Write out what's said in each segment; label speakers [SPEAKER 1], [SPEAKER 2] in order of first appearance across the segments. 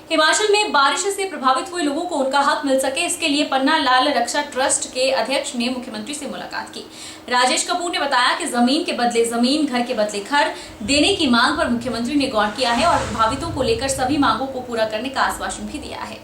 [SPEAKER 1] हिमाचल में बारिश से प्रभावित हुए लोगों को उनका हक मिल सके, इसके लिए पन्ना लाल रक्षा ट्रस्ट के अध्यक्ष ने मुख्यमंत्री से मुलाकात की। राजेश कपूर ने बताया कि जमीन के बदले जमीन, घर के बदले घर देने की मांग पर मुख्यमंत्री ने गौर किया है और प्रभावितों को लेकर सभी मांगों को पूरा करने का आश्वासन भी दिया है।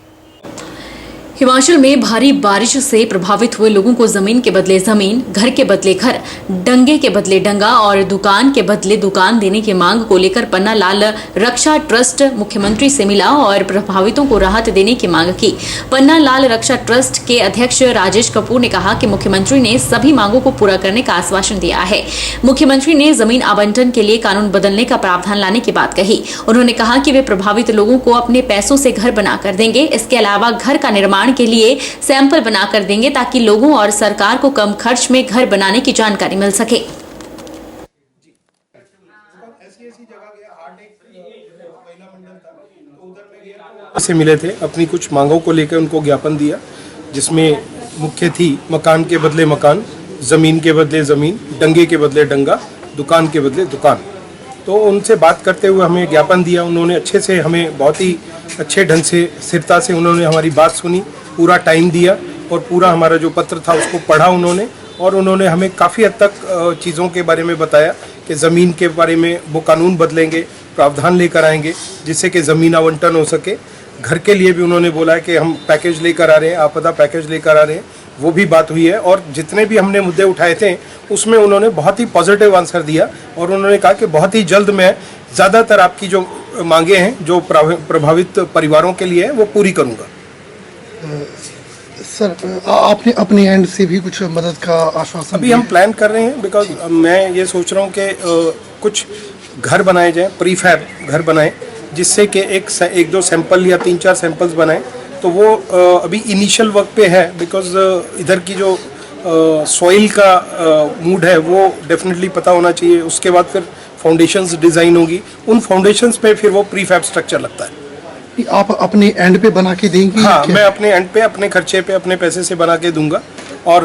[SPEAKER 1] हिमाचल में भारी बारिश से प्रभावित हुए लोगों को जमीन के बदले जमीन, घर के बदले घर, डंगे के बदले डंगा और दुकान के बदले दुकान देने की मांग को लेकर पन्ना लाल रक्षा ट्रस्ट मुख्यमंत्री से मिला और प्रभावितों को राहत देने की मांग की। पन्ना लाल रक्षा ट्रस्ट के अध्यक्ष राजेश कपूर ने कहा कि मुख्यमंत्री ने सभी मांगों को पूरा करने का आश्वासन दिया है। मुख्यमंत्री ने जमीन आवंटन के लिए कानून बदलने का प्रावधान लाने की बात कही। उन्होंने कहा कि वे प्रभावित लोगों को अपने पैसों से घर बनाकर देंगे। इसके अलावा घर का निर्माण के लिए सैंपल बनाकर देंगे ताकि लोगों और सरकार को कम खर्च में घर बनाने की जानकारी मिल सके।
[SPEAKER 2] से मिले थे, अपनी कुछ मांगों को लेकर उनको ज्ञापन दिया, जिसमें मुख्य थी मकान के बदले मकान, जमीन के बदले जमीन, डंगे के बदले डंगा, दुकान के बदले दुकान। तो उनसे बात करते हुए हमें ज्ञापन दिया। उन्होंने अच्छे से, हमें बहुत ही अच्छे ढंग से, स्थिरता से उन्होंने हमारी बात सुनी, पूरा टाइम दिया और पूरा हमारा जो पत्र था उसको पढ़ा उन्होंने। और उन्होंने हमें काफ़ी हद तक चीज़ों के बारे में बताया कि ज़मीन के बारे में वो कानून बदलेंगे, प्रावधान लेकर आएंगे जिससे कि ज़मीन आवंटन हो सके। घर के लिए भी उन्होंने बोला है कि हम पैकेज लेकर आ रहे हैं, आपदा पैकेज लेकर आ रहे हैं, वो भी बात हुई है। और जितने भी हमने मुद्दे उठाए थे उसमें उन्होंने बहुत ही पॉजिटिव आंसर दिया और उन्होंने कहा कि बहुत ही जल्द मैं ज़्यादातर आपकी जो मांगे हैं जो प्रभावित परिवारों के लिए है वो पूरी करूँगा।
[SPEAKER 3] सर, आपने अपने एंड से भी कुछ मदद का आश्वासन
[SPEAKER 2] अभी हम प्लान कर रहे हैं, बिकॉज मैं ये सोच रहा हूँ कि कुछ घर बनाए जाएं, प्रीफैब घर बनाएं, जिससे कि एक दो सैंपल या 3-4 सैंपल्स बनाएं। तो वो अभी इनिशियल वर्क पे है, बिकॉज इधर की जो सॉइल का मूड है वो डेफिनेटली पता होना चाहिए। उसके बाद फिर फाउंडेशंस डिज़ाइन होगी, उन फाउंडेशंस पे फिर वो प्रीफैब स्ट्रक्चर लगता है।
[SPEAKER 3] आप अपने एंड पे बना के देंगे?
[SPEAKER 2] हाँ, मैं अपने एंड पे, अपने खर्चे पे, अपने पैसे से बना के दूंगा और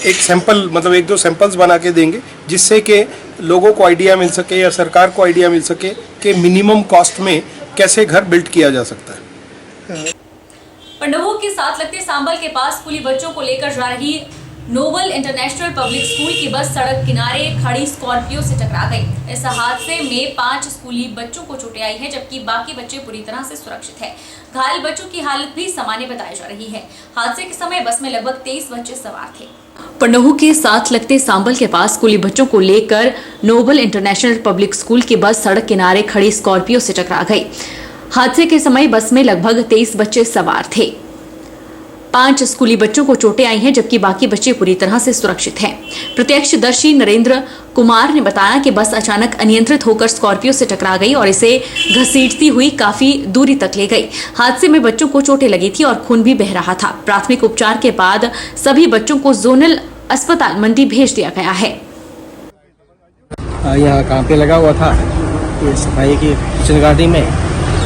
[SPEAKER 2] एक सैंपल, मतलब 1-2 सैंपल्स बना के देंगे जिससे कि लोगों को आइडिया मिल सके या सरकार को आइडिया मिल सके कि मिनिमम कॉस्ट में कैसे घर बिल्ड किया जा सकता है।
[SPEAKER 1] पंडोह के साथ लगते सांबल के पास स्कूली बच्चों को लेकर जा रही नोबल इंटरनेशनल पब्लिक स्कूल की बस सड़क किनारे खड़ी स्कॉर्पियो से टकरा गई। इस हादसे में 5 स्कूली बच्चों को चोटें आई हैं, जबकि बाकी बच्चे पूरी तरह से सुरक्षित हैं। घायल बच्चों की हालत भी सामान्य बताई जा रही है। हादसे के समय बस में लगभग 23 बच्चे सवार थे। पंडोह के साथ लगते सांबल के पास स्कूली बच्चों को लेकर नोबल इंटरनेशनल पब्लिक स्कूल की बस सड़क किनारे खड़ी स्कॉर्पियो से टकरा गई। हादसे के समय बस में लगभग 23 बच्चे सवार थे। 5 स्कूली बच्चों को चोटें आई हैं, जबकि बाकी बच्चे पूरी तरह से सुरक्षित हैं। प्रत्यक्षदर्शी नरेंद्र कुमार ने बताया कि बस अचानक अनियंत्रित होकर स्कॉर्पियो से टकरा गई और इसे घसीटती हुई काफी दूरी तक ले गई। हादसे में बच्चों को चोटें लगी थी और खून भी बह रहा था। प्राथमिक उपचार के बाद सभी बच्चों को जोनल अस्पताल मंडी भेज दिया गया है।
[SPEAKER 4] यहाँ काम पे लगा हुआ था सफाई की किचन गार्डन में,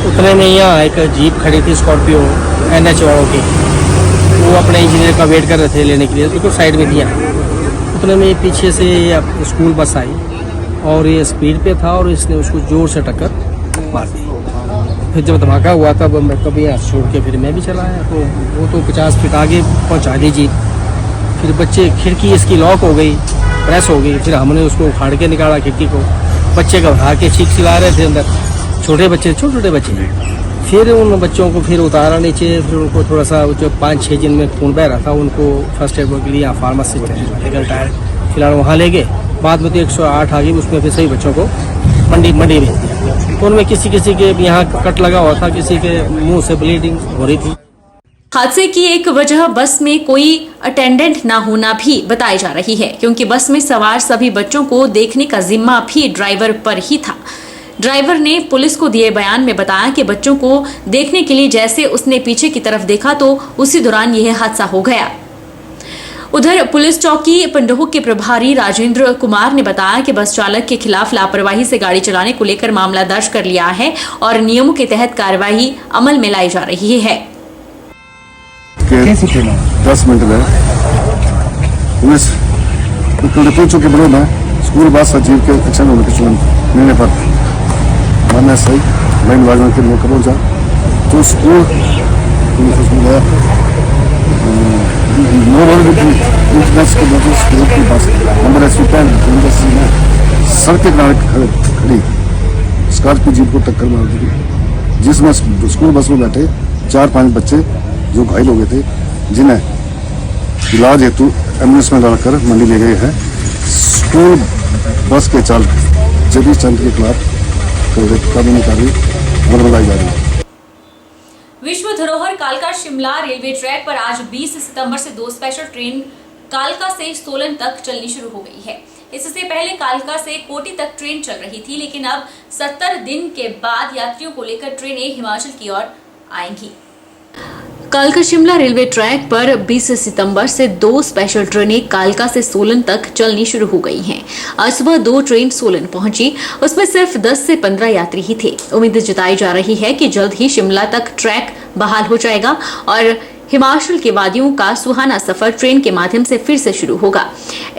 [SPEAKER 4] उतने में यहाँ एक जीप खड़ी थी स्कॉर्पियो NH वालों की। वो अपने इंजीनियर का वेट कर रहे थे लेने के लिए, बिल्कुल साइड में दिया। उतने में पीछे से स्कूल बस आई और ये स्पीड पे था और इसने उसको जोर से टक्कर मार दी। फिर जब धमाका हुआ तब मैं कभी यहाँ छोड़ के फिर मैं भी चला आया, तो वो तो 50 फीट आगे पहुँचा दी जीप। फिर बच्चे, खिड़की इसकी लॉक हो गई, प्रेस हो गई। फिर हमने उसको उखाड़ के निकाला खिड़की को। बच्चे घबरा के चीख चिल्ला रहे थे अंदर, छोटे छोटे बच्चे। फिर उन बच्चों को फिर उतारा नीचे, फिर उनको थोड़ा सा जो 5-6 दिन में खून बह रहा था उनको फर्स्ट एड के लिए फार्मासिस्ट मेडिकल टायर फिलहाल वहाँ ले गए। बाद में तो 108 आ गई, उसमें फिर सही बच्चों को मंडी भेज दिया। उनमें किसी के यहाँ कट लगा हुआ था, किसी के मुंह से ब्लीडिंग हो रही थी।
[SPEAKER 1] हादसे की एक वजह बस में कोई अटेंडेंट ना होना भी बताई जा रही है, क्योंकि बस में सवार सभी बच्चों को देखने का जिम्मा भी ड्राइवर पर ही था। ड्राइवर ने पुलिस को दिए बयान में बताया कि बच्चों को देखने के लिए जैसे उसने पीछे की तरफ देखा तो उसी दौरान यह हादसा हो गया। उधर पुलिस चौकी पंडोह के प्रभारी राजेंद्र कुमार ने बताया कि बस चालक के खिलाफ लापरवाही से गाड़ी चलाने को लेकर मामला दर्ज कर लिया है और नियमों के तहत कार्रवाई अमल में लाई जा रही है।
[SPEAKER 5] 10 मिनट में पुलिस के विरोध में स्कूल बस सचिव के एक्शन मिलने पर मैंने सही लाइन वालों के मौके पहुंचा जो स्कूल है स्कूल के पास नंबर सड़क के किनारे खड़ी स्कॉर्पियो जीप को टक्कर मार दी, जिसमें स्कूल बस में बैठे 4-5 बच्चे जो घायल हो गए थे, जिन्हें इलाज हेतु एम्बुलेंस में डालकर मंडी ले गए हैं। स्कूल बस के चालक जगदीश चंद के खिलाफ कानूनी कार्रवाई बनाई जा रही है।
[SPEAKER 1] विश्व धरोहर कालका शिमला रेलवे ट्रैक पर आज 20 सितंबर से 2 स्पेशल ट्रेन कालका से सोलन तक चलनी शुरू हो गई है। इससे पहले कालका से कोटी तक ट्रेन चल रही थी, लेकिन अब 70 दिन के बाद यात्रियों को लेकर ट्रेनें हिमाचल की ओर आएंगी। कालका शिमला रेलवे ट्रैक पर 20 सितंबर से 2 स्पेशल ट्रेनें कालका से सोलन तक चलनी शुरू हो गई हैं। आज सुबह 2 ट्रेन सोलन पहुंची, उसमें सिर्फ 10 से 15 यात्री ही थे। उम्मीद जताई जा रही है कि जल्द ही शिमला तक ट्रैक बहाल हो जाएगा और हिमाचल के वादियों का सुहाना सफर ट्रेन के माध्यम से फिर से शुरू होगा।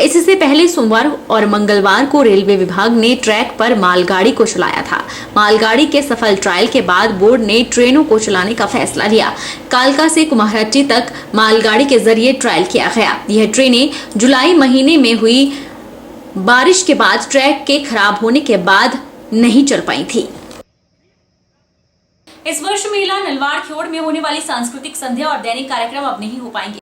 [SPEAKER 1] इससे पहले सोमवार और मंगलवार को रेलवे विभाग ने ट्रैक पर मालगाड़ी को चलाया था। मालगाड़ी के सफल ट्रायल के बाद बोर्ड ने ट्रेनों को चलाने का फैसला लिया। कालका से कुमारहट्टी तक मालगाड़ी के जरिए ट्रायल किया गया। यह ट्रेनें जुलाई महीने में हुई बारिश के बाद ट्रैक के खराब होने के बाद नहीं चल पाई थी। इस वर्ष मेला नलवाड़ ख्योड़ में होने वाली सांस्कृतिक संध्या और दैनिक कार्यक्रम अब नहीं हो पाएंगे।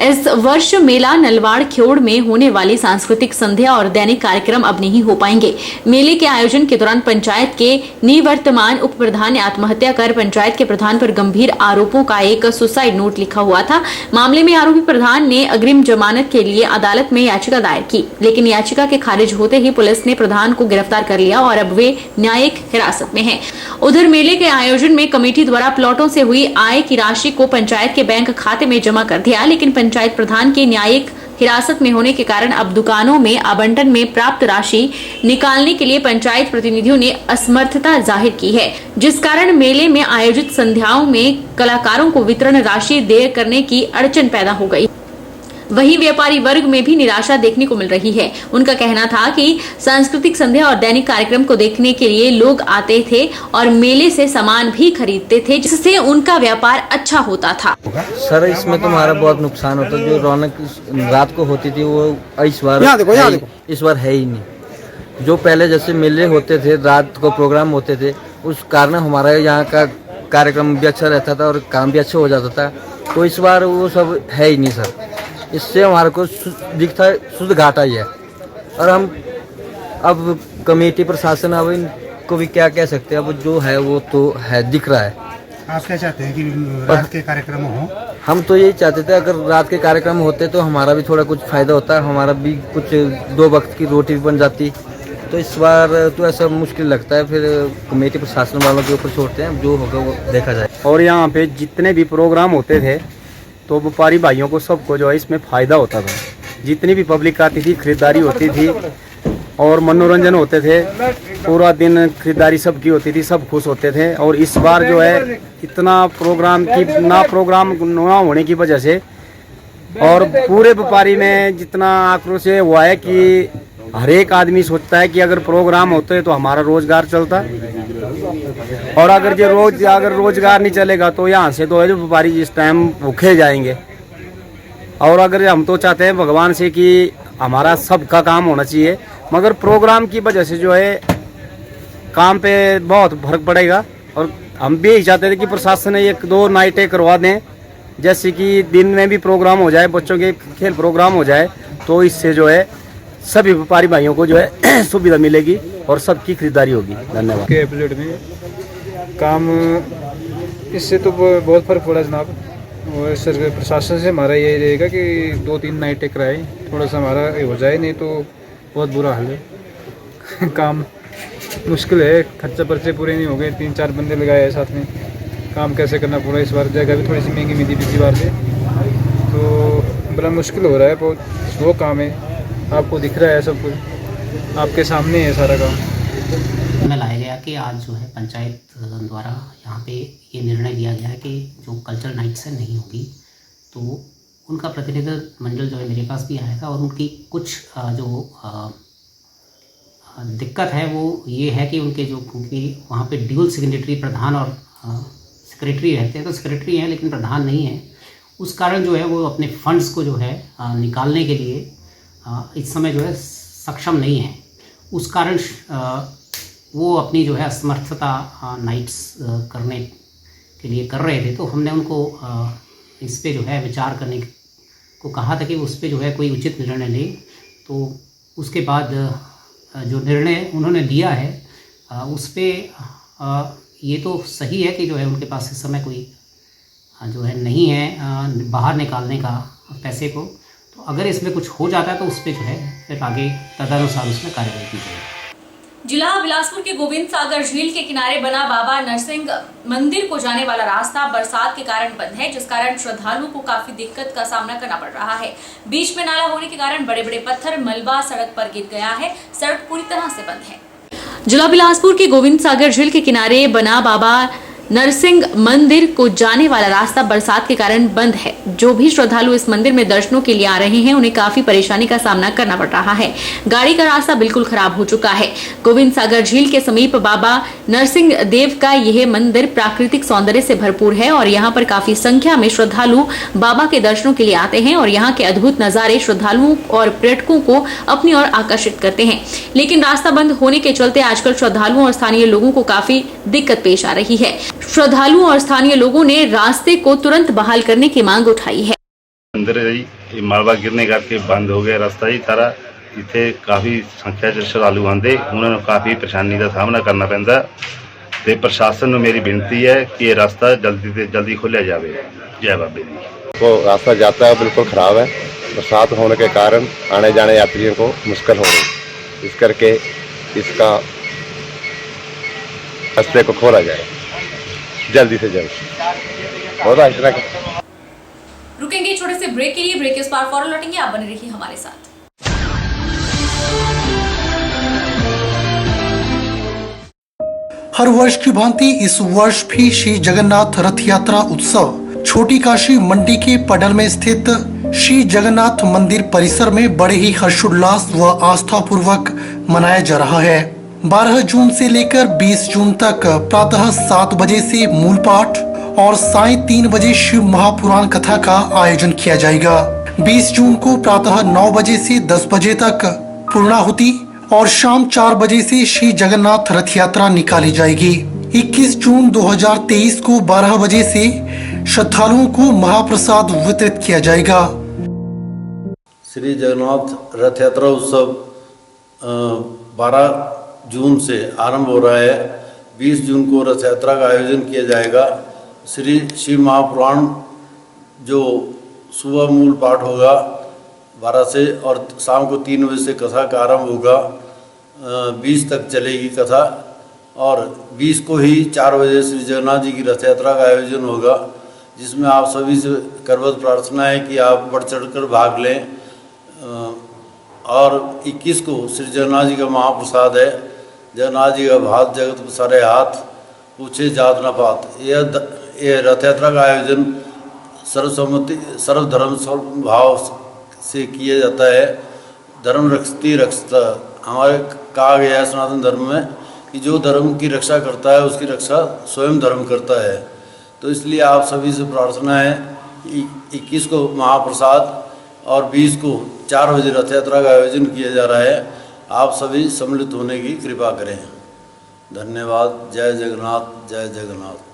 [SPEAKER 1] इस वर्ष मेला नलवाड़ ख्योड़ में होने वाली सांस्कृतिक संध्या और दैनिक कार्यक्रम अब नहीं हो पाएंगे। मेले के आयोजन के दौरान पंचायत के निवर्तमान उप प्रधान ने आत्महत्या कर पंचायत के प्रधान पर गंभीर आरोपों का एक सुसाइड नोट लिखा हुआ था। मामले में आरोपी प्रधान ने अग्रिम जमानत के लिए अदालत में याचिका दायर की, लेकिन याचिका के खारिज होते ही पुलिस ने प्रधान को गिरफ्तार कर लिया और अब वे न्यायिक हिरासत में हैं। उधर मेले के आयोजन में कमेटी द्वारा प्लॉटों से हुई आय की राशि को पंचायत के बैंक खाते में जमा कर दिया, लेकिन पंचायत प्रधान के न्यायिक हिरासत में होने के कारण अब दुकानों में आवंटन में प्राप्त राशि निकालने के लिए पंचायत प्रतिनिधियों ने असमर्थता जाहिर की है, जिस कारण मेले में आयोजित संध्याओं में कलाकारों को वितरण राशि देय करने की अड़चन पैदा हो गई। वहीं व्यापारी वर्ग में भी निराशा देखने को मिल रही है। उनका कहना था कि सांस्कृतिक संध्या और दैनिक कार्यक्रम को देखने के लिए लोग आते थे और मेले से सामान भी खरीदते थे, जिससे उनका व्यापार अच्छा होता था।
[SPEAKER 4] सर, इसमें तो हमारा बहुत नुकसान होता है। जो रौनक रात को होती थी वो इस बार है ही नहीं। जो पहले जैसे मेले होते थे, रात को प्रोग्राम होते थे, उस कारण हमारा यहाँ का कार्यक्रम भी अच्छा रहता था और काम भी अच्छा हो जाता था। तो इस बार वो सब है ही नहीं सर। इससे हमारे को दिखता है शुद्ध घाटा ही है। और हम अब कमेटी प्रशासन अब इनको भी क्या कह सकते हैं, अब जो है वो तो है, दिख रहा है।
[SPEAKER 6] आप क्या चाहते हैं कि रात के कार्यक्रम हो?
[SPEAKER 4] हम तो यही चाहते थे, अगर रात के कार्यक्रम होते तो हमारा भी थोड़ा कुछ फायदा होता, हमारा भी कुछ 2 वक्त की रोटी भी बन जाती। तो इस बार तो ऐसा मुश्किल लगता है। फिर कमेटी प्रशासन वालों के ऊपर छोड़ते हैं, जो होगा वो देखा जाए।
[SPEAKER 7] और यहाँ पे जितने भी प्रोग्राम होते थे तो व्यापारी भाइयों को सबको जो है इसमें फ़ायदा होता था। जितनी भी पब्लिक आती थी, खरीदारी होती थी और मनोरंजन होते थे। पूरा दिन खरीदारी सबकी होती थी, सब खुश होते थे। और इस बार जो है इतना प्रोग्राम ना होने की वजह से और पूरे व्यापारी में जितना आक्रोश हुआ है कि हर एक आदमी सोचता है कि अगर प्रोग्राम होते तो हमारा रोजगार चलता, और अगर रोजगार नहीं चलेगा तो यहाँ से तो है जो व्यापारी जिस टाइम भूखे जाएंगे। और अगर हम तो चाहते हैं भगवान से कि हमारा सबका काम होना चाहिए, मगर प्रोग्राम की वजह से जो है काम पे बहुत फर्क पड़ेगा। और हम भी यही चाहते थे कि प्रशासन 1-2 नाइटें करवा दें, जैसे कि दिन में भी प्रोग्राम हो जाए, बच्चों के खेल प्रोग्राम हो जाए, तो इससे जो है सभी व्यापारी भाइयों को जो है सुविधा मिलेगी और सबकी खरीदारी होगी। धन्यवाद।
[SPEAKER 8] के एपिसोड में काम इससे तो बहुत फर्क पड़ा जनाब। और सर प्रशासन से हमारा यही रहेगा कि 2-3 नाइटें कराएं, थोड़ा सा हमारा हो जाए, नहीं तो बहुत बुरा हाल है। काम मुश्किल है, खर्चा पर्चे पूरे नहीं हो गए, 3-4 बंदे लगाए हैं साथ में, काम कैसे करना पूरा। इस बार जगह भी थोड़ी सी महंगी मिली पिछली बार से, तो बड़ा मुश्किल हो रहा है। बहुत स्लो काम है, आपको दिख रहा है सब कुछ, आपके सामने है सारा काम।
[SPEAKER 9] में लाया गया कि आज जो है पंचायत द्वारा यहाँ पे ये निर्णय लिया गया है कि जो कल्चरल नाइट से नहीं होगी, तो उनका प्रतिनिधित्व मंडल जो है मेरे पास भी आया था और उनकी कुछ जो दिक्कत है वो ये है कि उनके जो, क्योंकि वहाँ पे ड्यूल सिग्नेटरी प्रधान और सेक्रेटरी रहते हैं, तो सेक्रेटरी हैं लेकिन प्रधान नहीं है। उस कारण जो है वो अपने फंड्स को जो है निकालने के लिए इस समय जो है सक्षम नहीं है। उस कारण वो अपनी जो है असमर्थता नाइट्स करने के लिए कर रहे थे। तो हमने उनको इस पे जो है विचार करने को कहा था कि उस पे जो है कोई उचित निर्णय ले। तो उसके बाद जो निर्णय उन्होंने लिया है उस पे ये तो सही है कि जो है उनके पास इस समय कोई जो है नहीं है बाहर निकालने का पैसे को। तो अगर इसमें कुछ हो जाता है तो उस पर जो है फिर आगे तदनुसार उसमें कार्रवाई की जाएगी।
[SPEAKER 1] जिला बिलासपुर के गोविंद सागर झील के किनारे बना बाबा नरसिंह मंदिर को जाने वाला रास्ता बरसात के कारण बंद है, जिस कारण श्रद्धालुओं को काफी दिक्कत का सामना करना पड़ रहा है। बीच में नाला होने के कारण बड़े बड़े पत्थर मलबा सड़क पर गिर गया है। सड़क पूरी तरह से बंद है। जिला बिलासपुर के गोविंद सागर झील के किनारे बना बाबा नरसिंह मंदिर को जाने वाला रास्ता बरसात के कारण बंद है। जो भी श्रद्धालु इस मंदिर में दर्शनों के लिए आ रहे हैं उन्हें काफी परेशानी का सामना करना पड़ रहा है। गाड़ी का रास्ता बिल्कुल खराब हो चुका है। गोविंद सागर झील के समीप बाबा नरसिंह देव का यह मंदिर प्राकृतिक सौंदर्य से भरपूर है और यहाँ पर काफी संख्या में श्रद्धालु बाबा के दर्शनों के लिए आते हैं और यहाँ के अद्भुत नजारे श्रद्धालुओं और पर्यटकों को अपनी ओर आकर्षित करते हैं। लेकिन रास्ता बंद होने के चलते आजकल श्रद्धालुओं और स्थानीय लोगों को काफी दिक्कत पेश आ रही है। श्रद्धालुओं और स्थानीय लोगों ने रास्ते को तुरंत बहाल करने की मांग उठाई है।
[SPEAKER 10] अंदर जी मलबा गिरने करके बंद हो गया रास्ता जी सारा। इतने काफ़ी संख्या च श्रद्धालु आते, उन्होंने काफ़ी परेशानी का सामना करना पैंदा ते प्रशासन में मेरी विनती है कि ये रास्ता जल्दी से जल्दी खोलिया जाए। जय बाबे जी।
[SPEAKER 5] तो रास्ता जाता है बिल्कुल ख़राब है। बरसात होने के कारण आने जाने यात्रियों को मुश्किल हो रही, इस करके इसका रास्ते को खोला जाए जल्दी से जल्द। बहुत इतना
[SPEAKER 1] रुकेंगे छोटे से ब्रेक के लिए। ब्रेक के उस पार फौरन लौटेंगे। आप बने रहिए हमारे साथ।
[SPEAKER 3] हर वर्ष की भांति इस वर्ष भी श्री जगन्नाथ रथ यात्रा उत्सव छोटी काशी मंडी के पडल में स्थित श्री जगन्नाथ मंदिर परिसर में बड़े ही हर्षोल्लास व आस्था पूर्वक मनाया जा रहा है। 12 जून से लेकर 20 जून तक प्रातः 7 बजे से मूल पाठ और साय 3 बजे शिव महापुराण कथा का आयोजन किया जाएगा। 20 जून को प्रातः 9 बजे से 10 बजे तक पूर्णाहुति और शाम 4 बजे से श्री जगन्नाथ रथ यात्रा निकाली जाएगी। 21 जून 2023 को 12 बजे से श्रद्धालुओं को महाप्रसाद वितरित किया जाएगा।
[SPEAKER 11] श्री जगन्नाथ रथ यात्रा उत्सव 12 जून से आरंभ हो रहा है। 20 जून को रथ यात्रा का आयोजन किया जाएगा। श्री शिव महापुराण जो सुबह मूल पाठ होगा 12 से और शाम को 3 बजे से कथा का आरंभ होगा। 20 तक चलेगी कथा और 20 को ही 4 बजे श्री जगन्नाथ जी की रथ यात्रा का आयोजन होगा, जिसमें आप सभी से करबद्ध प्रार्थना है कि आप बढ़ चढ़कर भाग लें। और 21 को श्री जगन्नाथ जी का महाप्रसाद है। जगन्नाथ जी का भात जगत पसारे हाथ, पूछे जात न पात। यह रथ यात्रा का आयोजन सर्वसम्मति सर्वधर्म भाव से किया जाता है। धर्म रक्षति रक्षता, हमारे कहा गया है सनातन धर्म में कि जो धर्म की रक्षा करता है उसकी रक्षा स्वयं धर्म करता है। तो इसलिए आप सभी से प्रार्थना है कि 21 को महाप्रसाद और 20 को 4 बजे रथ यात्रा का आयोजन किया जा रहा है। आप सभी सम्मिलित होने की कृपा करें। धन्यवाद। जय जगन्नाथ, जय जगन्नाथ।